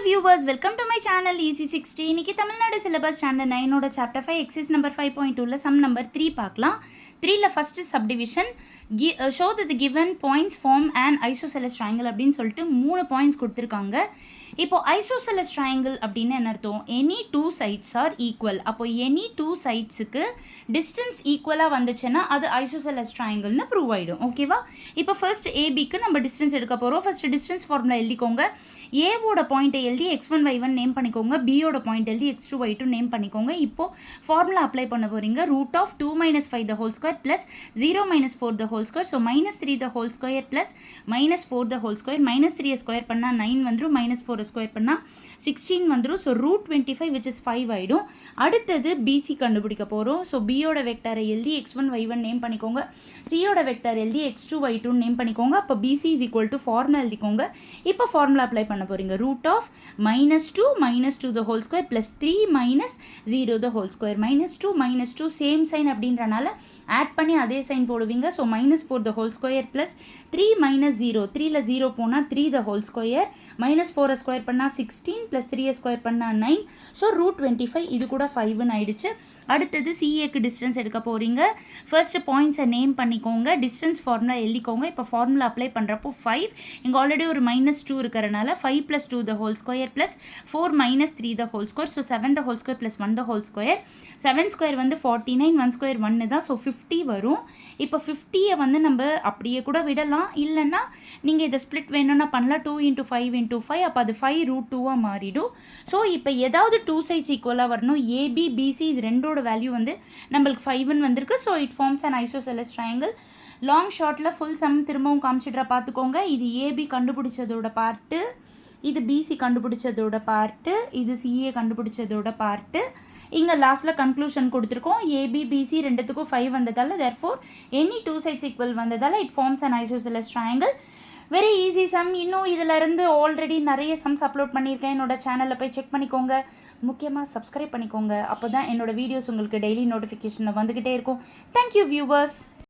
viewers, welcome to my channel EC60. இன்னைக்கு Tamil Nadu syllabus standard 9 ஓட chapter 5 exercise number 5.2ல sum number 3 பார்க்கலாம். 3ல first subdivision show that the given points form an isosceles triangle அப்படின்னு சொல்லிட்டு 3 points கொடுத்திருக்காங்க. இப்போ isosceles triangle அப்படின்னா என்ன அர்த்தம்? any two sides are equal. அப்போ any two sidesக்கு distance equal வந்துச்சுன்னா அது isosceles triangle னு ப்ரூவ் ஆயிடும். ஓகேவா? இப்போ ஃபர்ஸ்ட் ABக்கு நம்ம டிஸ்டன்ஸ் எடுக்க போறோம். ஃபர்ஸ்ட் டிஸ்டன்ஸ் ஃபார்முலா எழுதிக்கோங்க. A ஓட பாயிண்ட்டை எழுதி x1 y1 நேம் பண்ணிக்கோங்க. B ஓட பாயிண்ட் எழுதி x2 y2 நேம் பண்ணிக்கோங்க. இப்போ ஃபார்முலா அப்ளை பண்ண போறீங்க. root of 2 minus 5 the whole square plus 0 minus 4 the whole square. So minus 3 the whole square plus minus 4 the whole square. minus 3 square பண்ணா 9 வந்துரும். minus 4 square பண்ணா 16 வந்துரும். So root 25 which is 5 ஆயிடும். அடுத்தது BC கண்டுபிடிக்க போறோம். So B ஓட வெக்டரை எழுதி x1 y1 நேம் பண்ணிக்கோங்க. C ஓட வெக்டர் எழுதி x2 y2 நேம் பண்ணிக்கோங்க. அப்போ BC is equal to formula எழுதிக்கோங்க. இப்போ ஃபார்முலா அப்ளை பண்ண போறீங்க. root of minus 2 the whole square plus 3 minus 0 the whole square. minus 2 same sign அப்படின்றனால ஆட் பண்ணி அதே சைன் போடுவீங்க. So minus 4 the whole square plus 3 minus 0. 3ல 0 போனால் 3 the whole square. minus 4 square பண்ணால் 16 plus 3 ஸ்கொயர் பண்ணால் 9. ஸோ root 25 இது கூட 5ன்னு ஆயிடுச்சு. அடுத்தது CAக்கு டிஸ்டன்ஸ் எடுக்க போகிறீங்க. ஃபர்ஸ்ட் பாயிண்ட்ஸை நேம் பண்ணிக்கோங்க. டிஸ்டன்ஸ் ஃபார்முலா எழுதிக்கோங்க. இப்போ ஃபார்முலா அப்ளை பண்ணுறப்போ 5 இங்கே ஆல்ரெடி ஒரு -2 இருக்கிறனால 5 plus 2 the whole square plus 4 minus 3 the whole square. So 7 the whole square plus 1 the whole square. 7 square வந்து 49, 1 ஸ்கொயர் 1 தான். ஸோ 50 வரும். இப்போ 50யை வந்து நம்ம அப்படியே கூட விடலாம். இல்லைன்னா நீங்கள் இதை ஸ்ப்ளிட் வேணும்னா பண்ணலாம். 2 into 5 into 5. அப்போ அது 5 root 2 மாறிடும். ஸோ இப்போ ஏதாவது டூ சைட்ஸ் ஈக்குவலாக வரணும். AB BC இது ரெண்டோட வேல்யூ வந்து நம்மளுக்கு 5ன்னு வந்திருக்கு. So it forms an isosceles triangle. Long ஷார்ட்டில் ஃபுல் சம் திரும்பவும் காமிச்சிட்ற பார்த்துக்கோங்க. இது AB கண்டுபிடிச்சதோட பார்ட்டு, இது BC கண்டுபிடிச்சதோட பார்ட்டு, இது CA கண்டுபிடிச்சதோட பார்ட்டு. இங்கே லாஸ்ட்டில் கன்க்ளூஷன் கொடுத்துருக்கோம். AB BC ரெண்டுத்துக்கும் 5 வந்ததால் therefore any two sides equal வந்ததால் it forms an isosceles triangle. Very easy sum. இன்னும் இதில் இருந்து ஆல்ரெடி நிறைய சம்ஸ் அப்லோட் பண்ணியிருக்கேன். என்னோட சேனலில் போய் செக் பண்ணிக்கோங்க. முக்கியமாக சப்ஸ்கிரைப் பண்ணிக்கோங்க. அப்போ தான் என்னோட வீடியோஸ் உங்களுக்கு டெய்லி நோட்டிஃபிகேஷனில் வந்துக்கிட்டே இருக்கும். Thank you viewers.